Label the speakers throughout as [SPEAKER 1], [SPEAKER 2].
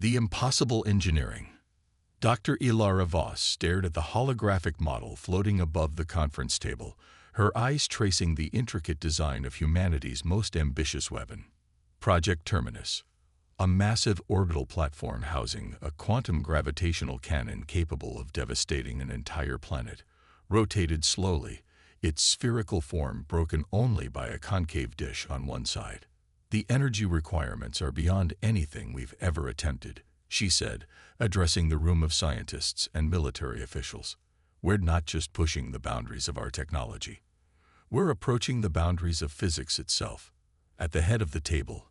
[SPEAKER 1] The impossible engineering. Dr. Ilara Voss stared at the holographic model floating above the conference table, her eyes tracing the intricate design of humanity's most ambitious weapon. Project Terminus, a massive orbital platform housing a quantum gravitational cannon capable of devastating an entire planet, rotated slowly, its spherical form broken only by a concave dish on one side. "The energy requirements are beyond anything we've ever attempted," she said, addressing the room of scientists and military officials. "We're not just pushing the boundaries of our technology. We're approaching the boundaries of physics itself." At the head of the table,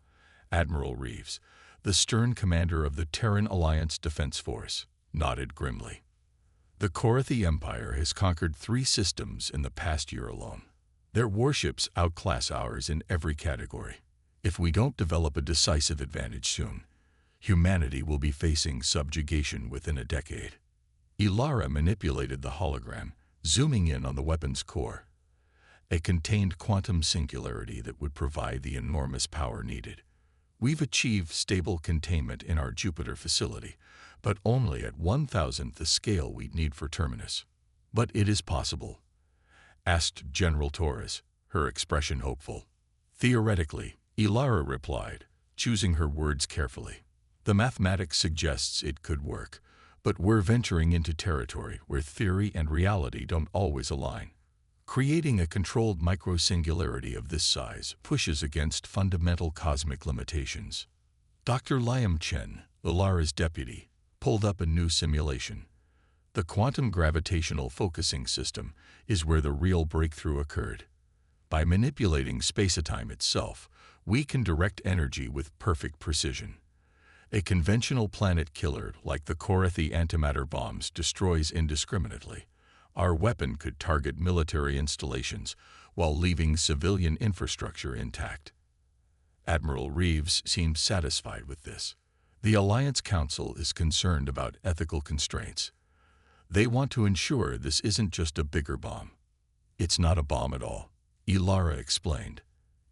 [SPEAKER 1] Admiral Reeves, the stern commander of the Terran Alliance Defense Force, nodded grimly. "The Korathi Empire has conquered 3 systems in the past year alone. Their warships outclass ours in every category. If we don't develop a decisive advantage soon, humanity will be facing subjugation within a decade." Ilara manipulated the hologram, zooming in on the weapon's core, a contained quantum singularity that would provide the enormous power needed. "We've achieved stable containment in our Jupiter facility, but only at 1,000th the scale we'd need for Terminus." "But it is possible?" asked General Torres, her expression hopeful. "Theoretically," Ilara replied, choosing her words carefully. "The mathematics suggests it could work, but we're venturing into territory where theory and reality don't always align. Creating a controlled micro-singularity of this size pushes against fundamental cosmic limitations." Dr. Liam Chen, Ilara's deputy, pulled up a new simulation. "The quantum gravitational focusing system is where the real breakthrough occurred. By manipulating space-time itself, we can direct energy with perfect precision. A conventional planet killer like the Korathi antimatter bombs destroys indiscriminately. Our weapon could target military installations while leaving civilian infrastructure intact." Admiral Reeves seemed satisfied with this. "The Alliance Council is concerned about ethical constraints. They want to ensure this isn't just a bigger bomb." "It's not a bomb at all," Ilara explained.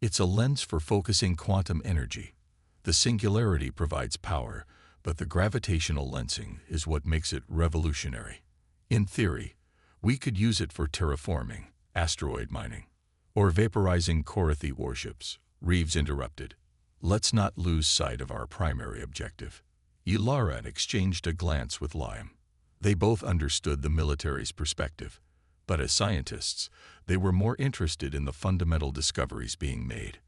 [SPEAKER 1] "It's a lens for focusing quantum energy. The singularity provides power, but the gravitational lensing is what makes it revolutionary. In theory, we could use it for terraforming, asteroid mining, or vaporizing Korathi warships," Reeves interrupted. "Let's not lose sight of our primary objective." Ilara exchanged a glance with Liam. They both understood the military's perspective, but as scientists, they were more interested in the fundamental discoveries being made.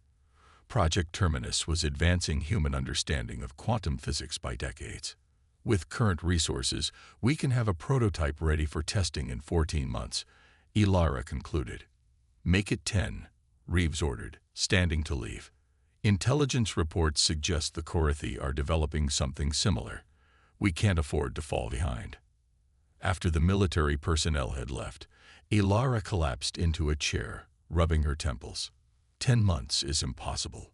[SPEAKER 1] Project Terminus was advancing human understanding of quantum physics by decades. "With current resources, we can have a prototype ready for testing in 14 months, Ilara concluded. "Make it 10, Reeves ordered, standing to leave. "Intelligence reports suggest the Korathi are developing something similar. We can't afford to fall behind." After the military personnel had left, Ilara collapsed into a chair, rubbing her temples. 10 months is impossible.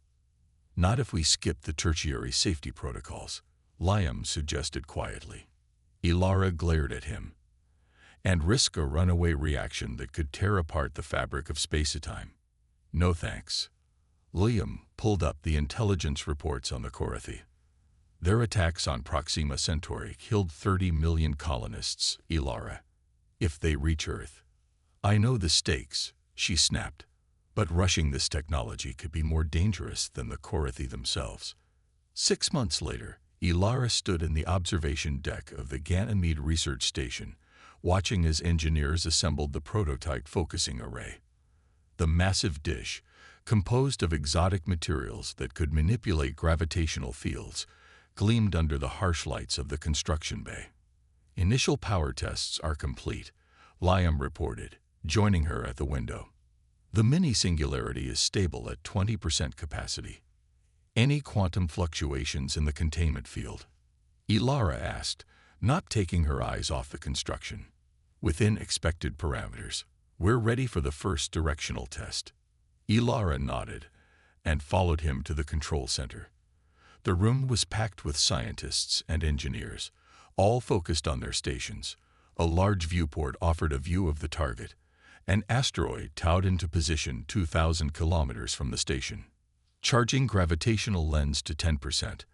[SPEAKER 1] "Not if we skip the tertiary safety protocols," Liam suggested quietly. Ilara glared at him. "And risk a runaway reaction that could tear apart the fabric of space-time." "No thanks." Liam pulled up the intelligence reports on the Korathi. "Their attacks on Proxima Centauri killed 30 million colonists, Ilara. If they reach Earth—" "I know the stakes," she snapped. "But rushing this technology could be more dangerous than the Korathi themselves." 6 months later, Ilara stood in the observation deck of the Ganymede Research Station, watching as engineers assembled the prototype focusing array. The massive dish, composed of exotic materials that could manipulate gravitational fields, gleamed under the harsh lights of the construction bay. "Initial power tests are complete," Liam reported, joining her at the window. "The mini-singularity is stable at 20% capacity. Any quantum fluctuations in the containment field?" Ilara asked, not taking her eyes off the construction. "Within expected parameters. We're ready for the first directional test." Ilara nodded and followed him to the control center. The room was packed with scientists and engineers, all focused on their stations. A large viewport offered a view of the target, an asteroid towed into position 2,000 kilometers from the station. "Charging gravitational lens to 10%.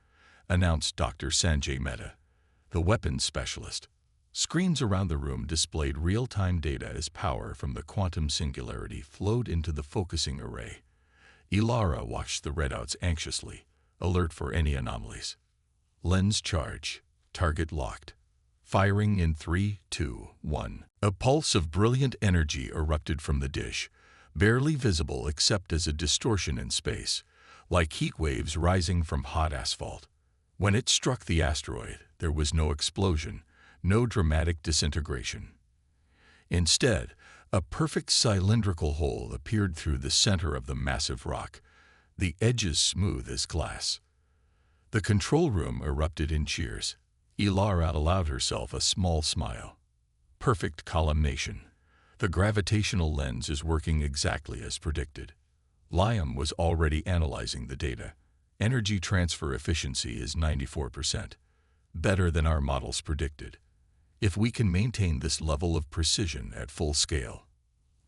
[SPEAKER 1] announced Dr. Sanjay Mehta, the weapons specialist. Screens around the room displayed real-time data as power from the quantum singularity flowed into the focusing array. Ilara watched the readouts anxiously, alert for any anomalies. Lens charge. Target locked. Firing in 3, 2, 1. A pulse of brilliant energy erupted from the dish, barely visible except as a distortion in space, like heat waves rising from hot asphalt. When it struck the asteroid, there was no explosion, no dramatic disintegration. Instead, a perfect cylindrical hole appeared through the center of the massive rock, the edges smooth as glass. The control room erupted in cheers. Ilara allowed herself a small smile. Perfect collimation. The gravitational lens is working exactly as predicted. Liam was already analyzing the data. Energy transfer efficiency is 94%, better than our models predicted. If we can maintain this level of precision at full scale.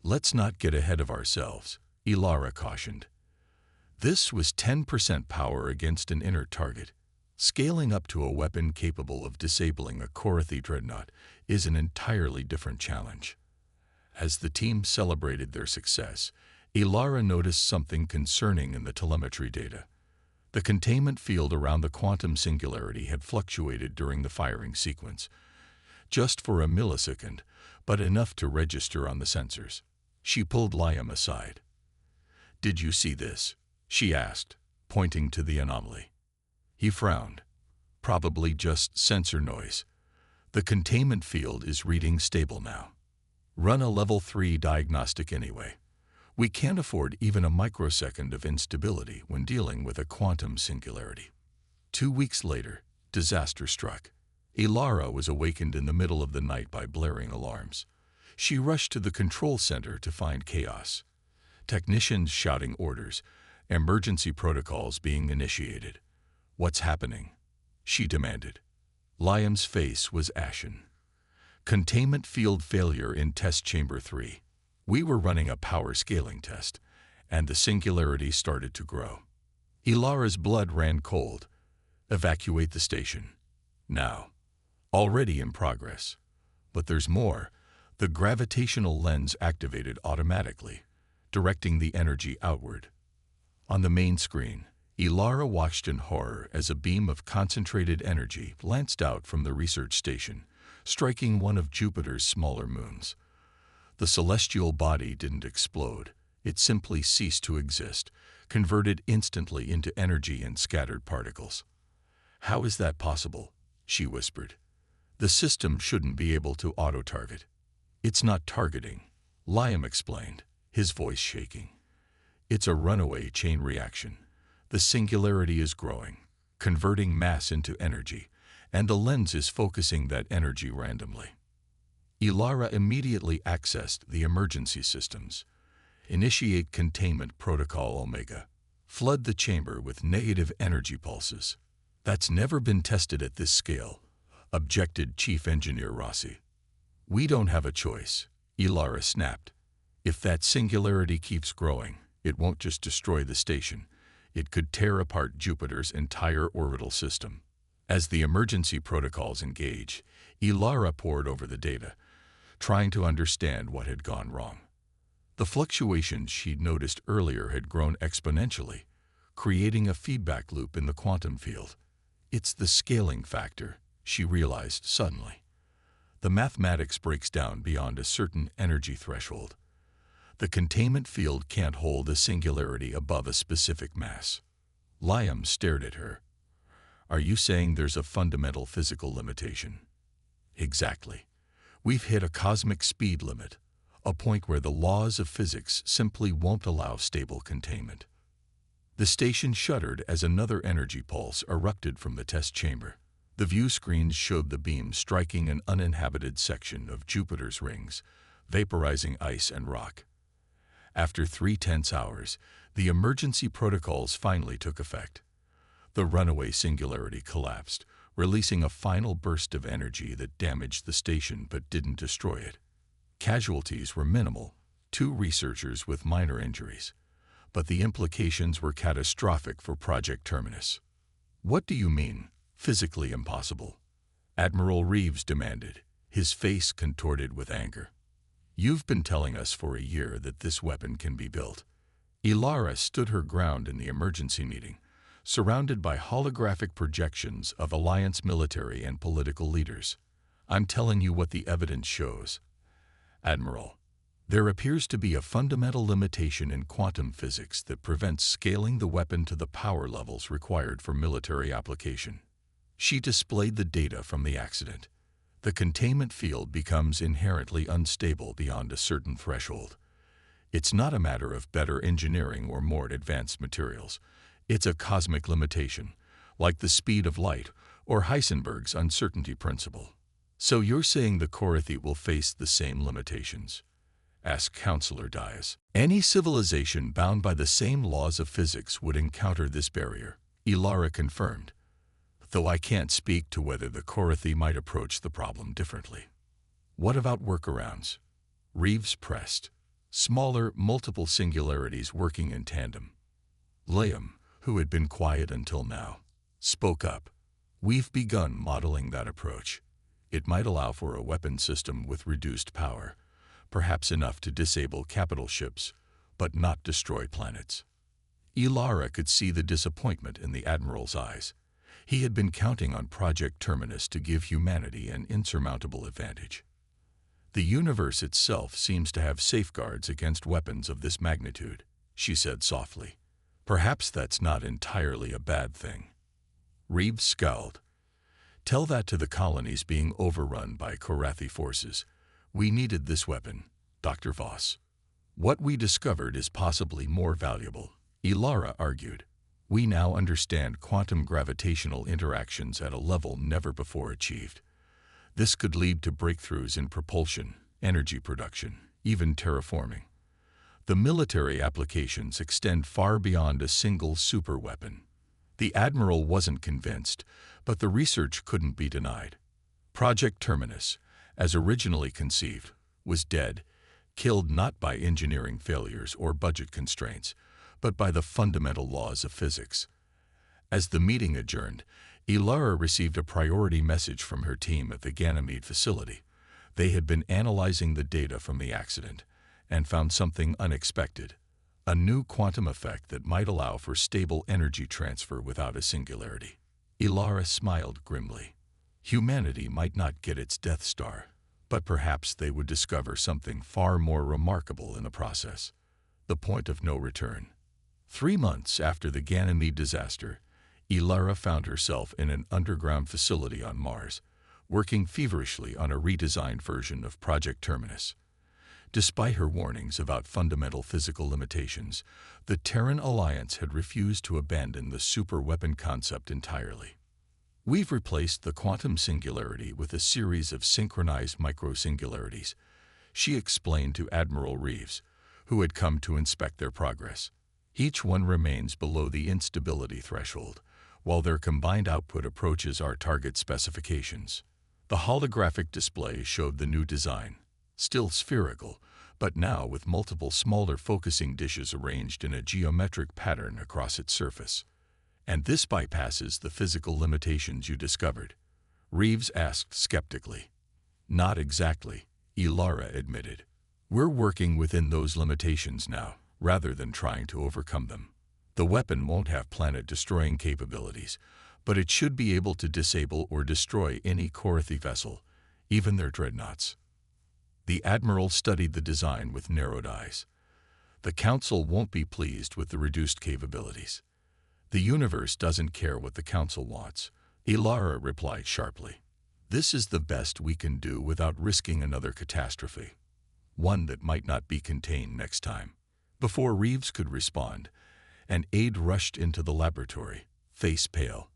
[SPEAKER 1] Let's not get ahead of ourselves, Ilara cautioned. This was 10% power against an inner target. Scaling up to a weapon capable of disabling a Korathi dreadnought is an entirely different challenge. As the team celebrated their success, Ilara noticed something concerning in the telemetry data. The containment field around the quantum singularity had fluctuated during the firing sequence, just for a millisecond, but enough to register on the sensors. She pulled Liam aside. "Did you see this?" she asked, pointing to the anomaly. He frowned. "Probably just sensor noise. The containment field is reading stable now. Run a level 3 diagnostic anyway. We can't afford even a microsecond of instability when dealing with a quantum singularity." 2 weeks later, disaster struck. Ilara was awakened in the middle of the night by blaring alarms. She rushed to the control center to find chaos. Technicians shouting orders, emergency protocols being initiated. "What's happening?" she demanded. Liam's face was ashen. "Containment field failure in test chamber 3. We were running a power scaling test, and the singularity started to grow." Ilara's blood ran cold. "Evacuate the station. Now." "Already in progress. But there's more." The gravitational lens activated automatically, directing the energy outward. On the main screen, Ilara watched in horror as a beam of concentrated energy lanced out from the research station, striking one of Jupiter's smaller moons. The celestial body didn't explode. It simply ceased to exist, converted instantly into energy and scattered particles. "How is that possible?" she whispered. "The system shouldn't be able to auto-target." "It's not targeting," Liam explained, his voice shaking. "It's a runaway chain reaction. The singularity is growing, converting mass into energy, and the lens is focusing that energy randomly." Ilara immediately accessed the emergency systems. "Initiate containment protocol Omega. Flood the chamber with negative energy pulses." "That's never been tested at this scale," objected Chief Engineer Rossi. "We don't have a choice," Ilara snapped. "If that singularity keeps growing, it won't just destroy the station. It could tear apart Jupiter's entire orbital system." As the emergency protocols engaged, Ilara pored over the data, trying to understand what had gone wrong. The fluctuations she'd noticed earlier had grown exponentially, creating a feedback loop in the quantum field. "It's the scaling factor," she realized suddenly. "The mathematics breaks down beyond a certain energy threshold. The containment field can't hold a singularity above a specific mass." Liam stared at her. "Are you saying there's a fundamental physical limitation?" "Exactly. We've hit a cosmic speed limit, a point where the laws of physics simply won't allow stable containment." The station shuddered as another energy pulse erupted from the test chamber. The view screens showed the beam striking an uninhabited section of Jupiter's rings, vaporizing ice and rock. After 3 tense hours, the emergency protocols finally took effect. The runaway singularity collapsed, releasing a final burst of energy that damaged the station but didn't destroy it. Casualties were minimal, 2 researchers with minor injuries, but the implications were catastrophic for Project Terminus. "What do you mean?" Physically impossible, Admiral Reeves demanded, his face contorted with anger. You've been telling us for a year that this weapon can be built. Ilara stood her ground in the emergency meeting, surrounded by holographic projections of Alliance military and political leaders. I'm telling you what the evidence shows. Admiral, there appears to be a fundamental limitation in quantum physics that prevents scaling the weapon to the power levels required for military application. She displayed the data from the accident. The containment field becomes inherently unstable beyond a certain threshold. It's not a matter of better engineering or more advanced materials. It's a cosmic limitation, like the speed of light or Heisenberg's uncertainty principle. So you're saying the Korathi will face the same limitations? Asked Counselor Dias. Any civilization bound by the same laws of physics would encounter this barrier, Ilara confirmed, though I can't speak to whether the Korathi might approach the problem differently. What about workarounds? Reeves pressed. Smaller, multiple singularities working in tandem. Liam, who had been quiet until now, spoke up. We've begun modeling that approach. It might allow for a weapon system with reduced power, perhaps enough to disable capital ships, but not destroy planets. Ilara could see the disappointment in the Admiral's eyes. He had been counting on Project Terminus to give humanity an insurmountable advantage. The universe itself seems to have safeguards against weapons of this magnitude, she said softly. Perhaps that's not entirely a bad thing. Reeves scowled. Tell that to the colonies being overrun by Korathi forces. We needed this weapon, Dr. Voss. What we discovered is possibly more valuable, Ilara argued. We now understand quantum gravitational interactions at a level never before achieved. This could lead to breakthroughs in propulsion, energy production, even terraforming. The military applications extend far beyond a single superweapon. The Admiral wasn't convinced, but the research couldn't be denied. Project Terminus, as originally conceived, was dead, killed not by engineering failures or budget constraints, but by the fundamental laws of physics. As the meeting adjourned, Ilara received a priority message from her team at the Ganymede facility. They had been analyzing the data from the accident and found something unexpected, a new quantum effect that might allow for stable energy transfer without a singularity. Ilara smiled grimly. Humanity might not get its Death Star, but perhaps they would discover something far more remarkable in the process, the point of no return. 3 months after the Ganymede disaster, Ilara found herself in an underground facility on Mars, working feverishly on a redesigned version of Project Terminus. Despite her warnings about fundamental physical limitations, the Terran Alliance had refused to abandon the superweapon concept entirely. We've replaced the quantum singularity with a series of synchronized microsingularities, she explained to Admiral Reeves, who had come to inspect their progress. Each one remains below the instability threshold, while their combined output approaches our target specifications. The holographic display showed the new design, still spherical, but now with multiple smaller focusing dishes arranged in a geometric pattern across its surface. And this bypasses the physical limitations you discovered? Reeves asked skeptically. Not exactly, Ilara admitted. We're working within those limitations now, rather than trying to overcome them. The weapon won't have planet-destroying capabilities, but it should be able to disable or destroy any Korathi vessel, even their dreadnoughts. The Admiral studied the design with narrowed eyes. The Council won't be pleased with the reduced capabilities. The universe doesn't care what the Council wants, Ilara replied sharply. This is the best we can do without risking another catastrophe, one that might not be contained next time. Before Reeves could respond, an aide rushed into the laboratory, face pale.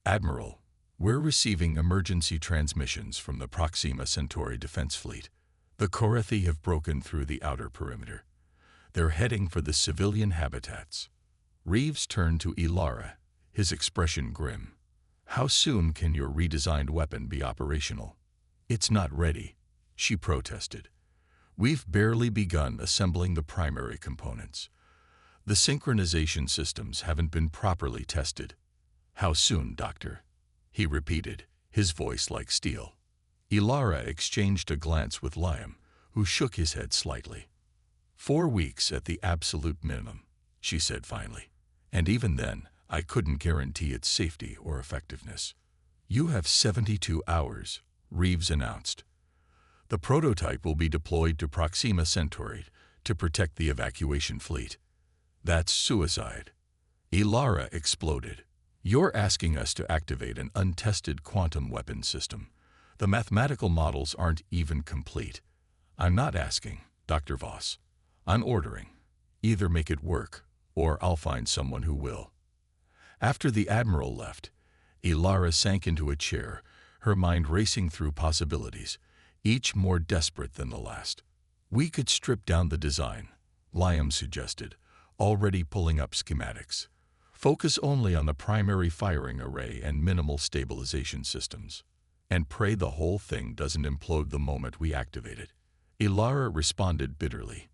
[SPEAKER 1] Admiral, we're receiving emergency transmissions from the Proxima Centauri Defense Fleet. The Korathi have broken through the outer perimeter. They're heading for the civilian habitats. Reeves turned to Ilara, his expression grim. How soon can your redesigned weapon be operational? It's not ready, she protested. We've barely begun assembling the primary components. The synchronization systems haven't been properly tested. How soon, Doctor? he repeated, his voice like steel. Ilara exchanged a glance with Liam, who shook his head slightly. 4 weeks at the absolute minimum, she said finally. And even then, I couldn't guarantee its safety or effectiveness. You have 72 hours, Reeves announced. The prototype will be deployed to Proxima Centauri to protect the evacuation fleet. That's suicide. Ilara exploded. You're asking us to activate an untested quantum weapon system. The mathematical models aren't even complete. I'm not asking, Dr. Voss. I'm ordering. Either make it work, or I'll find someone who will. After the Admiral left, Ilara sank into a chair, her mind racing through possibilities, each more desperate than the last. We could strip down the design, Liam suggested, already pulling up schematics. Focus only on the primary firing array and minimal stabilization systems. And pray the whole thing doesn't implode the moment we activate it. Ilara responded bitterly.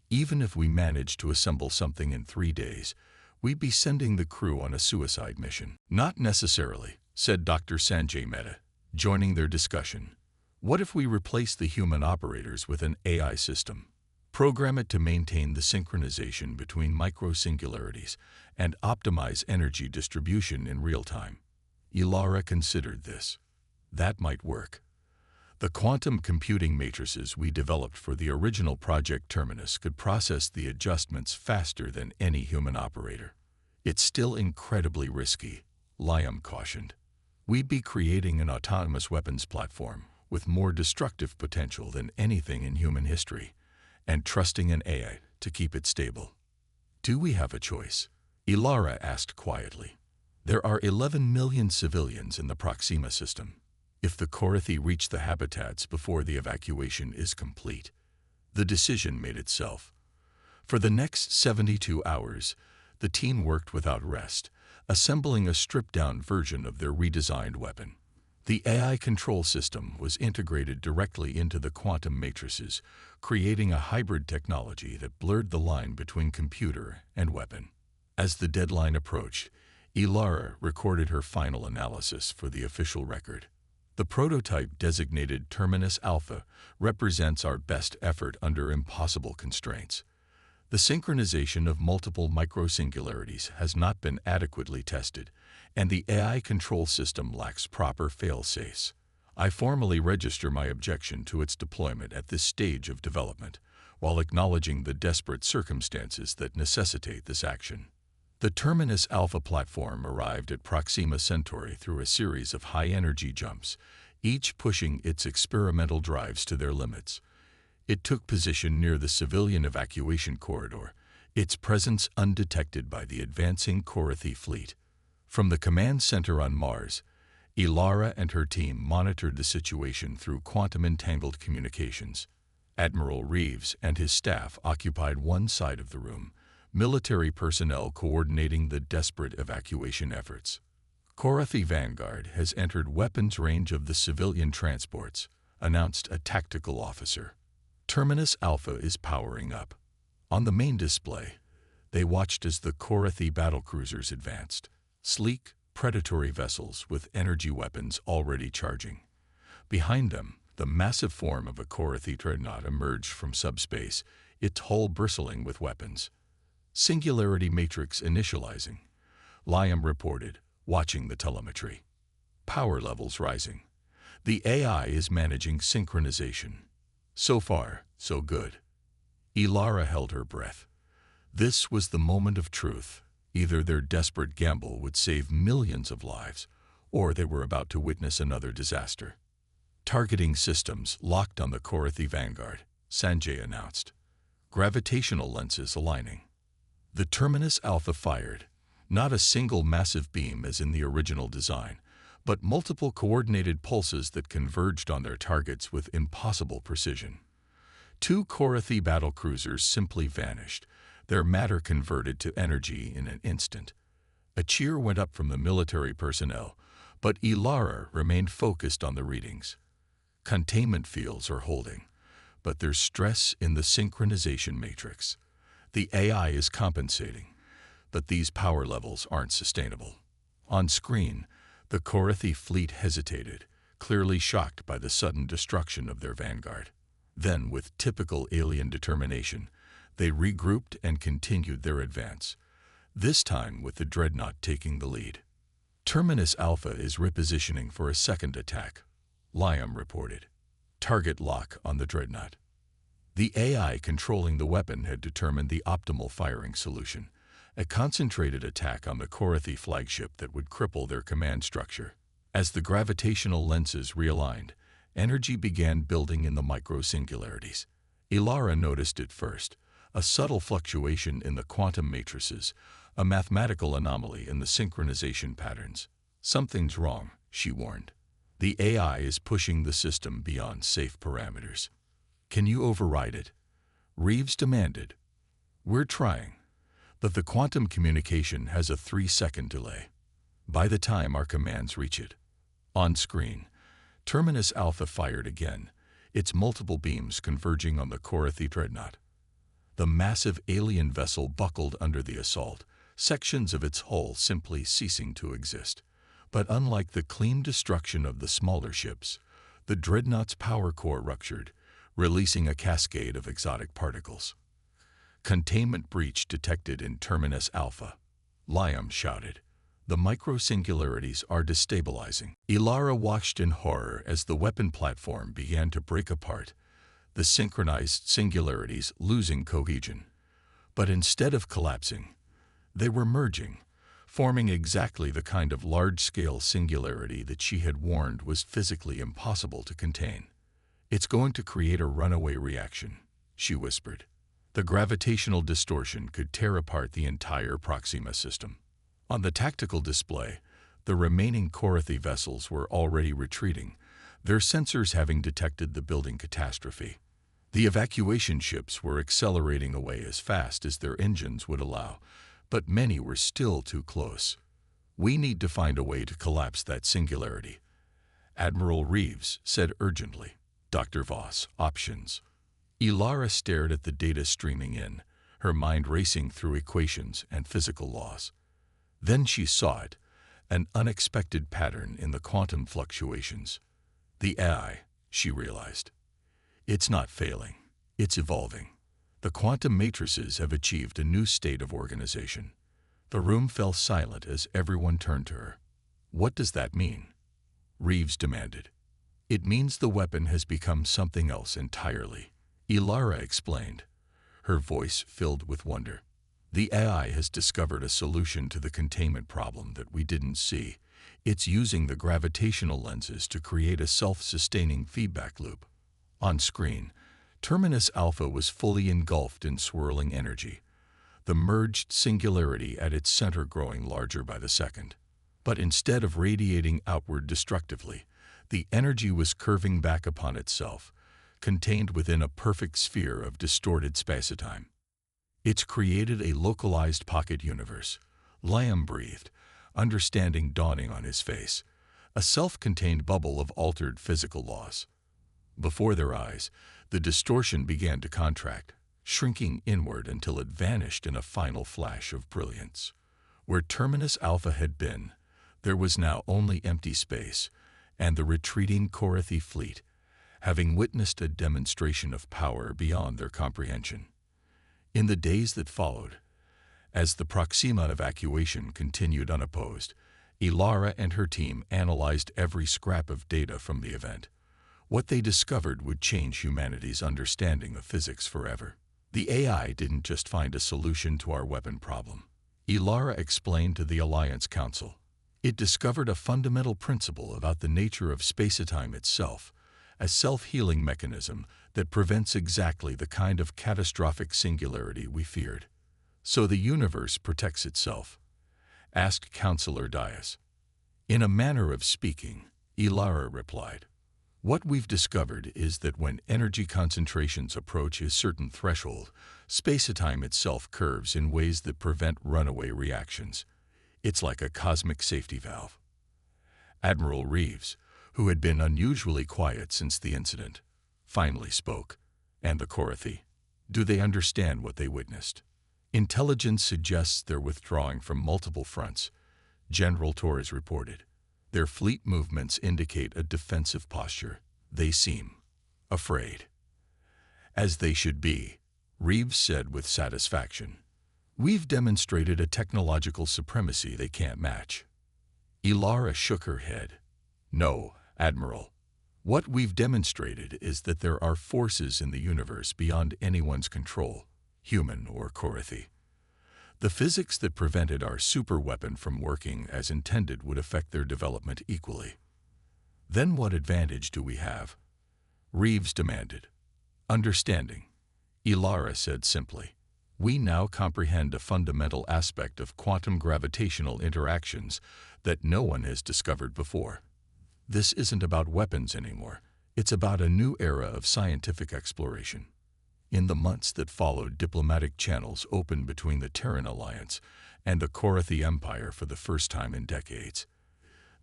[SPEAKER 1] Even if we managed to assemble something in 3 days, we'd be sending the crew on a suicide mission. Not necessarily, said Dr. Sanjay Mehta, joining their discussion. What if we replace the human operators with an AI system? Program it to maintain the synchronization between microsingularities and optimize energy distribution in real time. Ilara considered this. That might work. The quantum computing matrices we developed for the original Project Terminus could process the adjustments faster than any human operator. It's still incredibly risky, Liam cautioned. We'd be creating an autonomous weapons platform with more destructive potential than anything in human history, and trusting an AI to keep it stable. Do we have a choice? Ilara asked quietly. There are 11 million civilians in the Proxima system. If the Korathi reach the habitats before the evacuation is complete, the decision made itself. For the next 72 hours, the team worked without rest, assembling a stripped-down version of their redesigned weapon. The AI control system was integrated directly into the quantum matrices, creating a hybrid technology that blurred the line between computer and weapon. As the deadline approached, Ilara recorded her final analysis for the official record. The prototype designated Terminus Alpha represents our best effort under impossible constraints. The synchronization of multiple microsingularities has not been adequately tested, and the AI control system lacks proper fail-safes. I formally register my objection to its deployment at this stage of development, while acknowledging the desperate circumstances that necessitate this action. The Terminus Alpha platform arrived at Proxima Centauri through a series of high-energy jumps, each pushing its experimental drives to their limits. It took position near the civilian evacuation corridor, its presence undetected by the advancing Korathi fleet. From the command center on Mars, Ilara and her team monitored the situation through quantum-entangled communications. Admiral Reeves and his staff occupied one side of the room, military personnel coordinating the desperate evacuation efforts. Korathi Vanguard has entered weapons range of the civilian transports, announced a tactical officer. Terminus Alpha is powering up. On the main display, they watched as the Korathi battlecruisers advanced, sleek, predatory vessels with energy weapons already charging. Behind them, the massive form of a Korathi dreadnought emerged from subspace, its hull bristling with weapons. Singularity matrix initializing, Liam reported, watching the telemetry. Power levels rising. The AI is managing synchronization. So far, so good. Ilara held her breath. This was the moment of truth. Either their desperate gamble would save millions of lives, or they were about to witness another disaster. Targeting systems locked on the Korathi Vanguard, Sanjay announced. Gravitational lenses aligning. The Terminus Alpha fired, not a single massive beam as in the original design, but multiple coordinated pulses that converged on their targets with impossible precision. 2 Korathi battlecruisers simply vanished, their matter converted to energy in an instant. A cheer went up from the military personnel, but Ilara remained focused on the readings. Containment fields are holding, but there's stress in the synchronization matrix. The AI is compensating, but these power levels aren't sustainable. On screen, The Korathi fleet hesitated, clearly shocked by the sudden destruction of their vanguard. Then, with typical alien determination, they regrouped and continued their advance, this time with the dreadnought taking the lead. Terminus Alpha is repositioning for a second attack, Liam reported. Target lock on the dreadnought. The AI controlling the weapon had determined the optimal firing solution, a concentrated attack on the Korathi flagship that would cripple their command structure. As the gravitational lenses realigned, energy began building in the micro-singularities. Ilara noticed it first, a subtle fluctuation in the quantum matrices, a mathematical anomaly in the synchronization patterns. Something's wrong, she warned. The AI is pushing the system beyond safe parameters. Can you override it? Reeves demanded. We're trying, but the quantum communication has a 3-second delay. By the time our commands reach it. On screen, Terminus Alpha fired again, its multiple beams converging on the Korathi dreadnought. The massive alien vessel buckled under the assault, sections of its hull simply ceasing to exist. But unlike the clean destruction of the smaller ships, the dreadnought's power core ruptured, releasing a cascade of exotic particles. Containment breach detected in Terminus Alpha, Liam shouted. The micro-singularities are destabilizing. Ilara watched in horror as the weapon platform began to break apart, the synchronized singularities losing cohesion. But instead of collapsing, they were merging, forming exactly the kind of large-scale singularity that she had warned was physically impossible to contain. It's going to create a runaway reaction, she whispered. The gravitational distortion could tear apart the entire Proxima system. On the tactical display, the remaining Korathi vessels were already retreating, their sensors having detected the building catastrophe. The evacuation ships were accelerating away as fast as their engines would allow, but many were still too close. We need to find a way to collapse that singularity, Admiral Reeves said urgently. Dr. Voss, options. Ilara stared at the data streaming in, her mind racing through equations and physical laws. Then she saw it, an unexpected pattern in the quantum fluctuations. The AI, she realized. It's not failing, it's evolving. The quantum matrices have achieved a new state of organization. The room fell silent as everyone turned to her. What does that mean? Reeves demanded. It means the weapon has become something else entirely, Ilara explained, her voice filled with wonder. The AI has discovered a solution to the containment problem that we didn't see. It's using the gravitational lenses to create a self-sustaining feedback loop. On screen, Terminus Alpha was fully engulfed in swirling energy, the merged singularity at its center growing larger by the second. But instead of radiating outward destructively, the energy was curving back upon itself, contained within a perfect sphere of distorted spacetime. It's created a localized pocket universe, Liam breathed, understanding dawning on his face, a self-contained bubble of altered physical laws. Before their eyes, the distortion began to contract, shrinking inward until it vanished in a final flash of brilliance. Where Terminus Alpha had been, there was now only empty space, and the retreating Korathi fleet, having witnessed a demonstration of power beyond their comprehension. In the days that followed, as the Proxima evacuation continued unopposed, Ilara and her team analyzed every scrap of data from the event. What they discovered would change humanity's understanding of physics forever. The AI didn't just find a solution to our weapon problem, Ilara explained to the Alliance Council. It discovered a fundamental principle about the nature of spacetime itself, a self-healing mechanism that prevents exactly the kind of catastrophic singularity we feared. So the universe protects itself? Asked Counselor Dias. In a manner of speaking, Ilara replied. What we've discovered is that when energy concentrations approach a certain threshold, spacetime itself curves in ways that prevent runaway reactions. It's like a cosmic safety valve. Admiral Reeves, who had been unusually quiet since the incident, finally spoke. And the Korathi? Do they understand what they witnessed? Intelligence suggests they're withdrawing from multiple fronts, General Torres reported. Their fleet movements indicate a defensive posture. They seem afraid. As they should be, Reeves said with satisfaction. We've demonstrated a technological supremacy they can't match. Ilara shook her head. No, Admiral. What we've demonstrated is that there are forces in the universe beyond anyone's control, human or Korathi. The physics that prevented our superweapon from working as intended would affect their development equally. Then what advantage do we have? Reeves demanded. Understanding. Ilara said simply. We now comprehend a fundamental aspect of quantum gravitational interactions that no one has discovered before. This isn't about weapons anymore. It's about a new era of scientific exploration. In the months that followed, diplomatic channels opened between the Terran Alliance and the Korathi Empire for the first time in decades.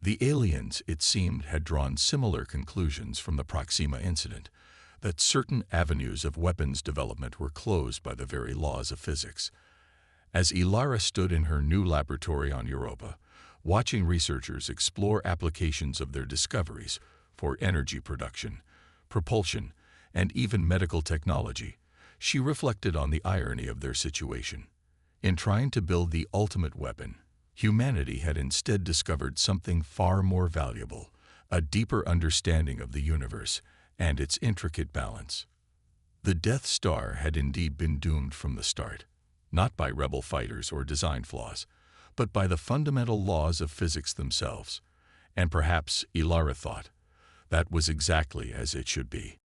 [SPEAKER 1] The aliens, it seemed, had drawn similar conclusions from the Proxima incident, that certain avenues of weapons development were closed by the very laws of physics. As Ilara stood in her new laboratory on Europa, watching researchers explore applications of their discoveries for energy production, propulsion, and even medical technology, she reflected on the irony of their situation. In trying to build the ultimate weapon, humanity had instead discovered something far more valuable, a deeper understanding of the universe and its intricate balance. The Death Star had indeed been doomed from the start, not by rebel fighters or design flaws, but by the fundamental laws of physics themselves. And perhaps, Ilara thought, that was exactly as it should be.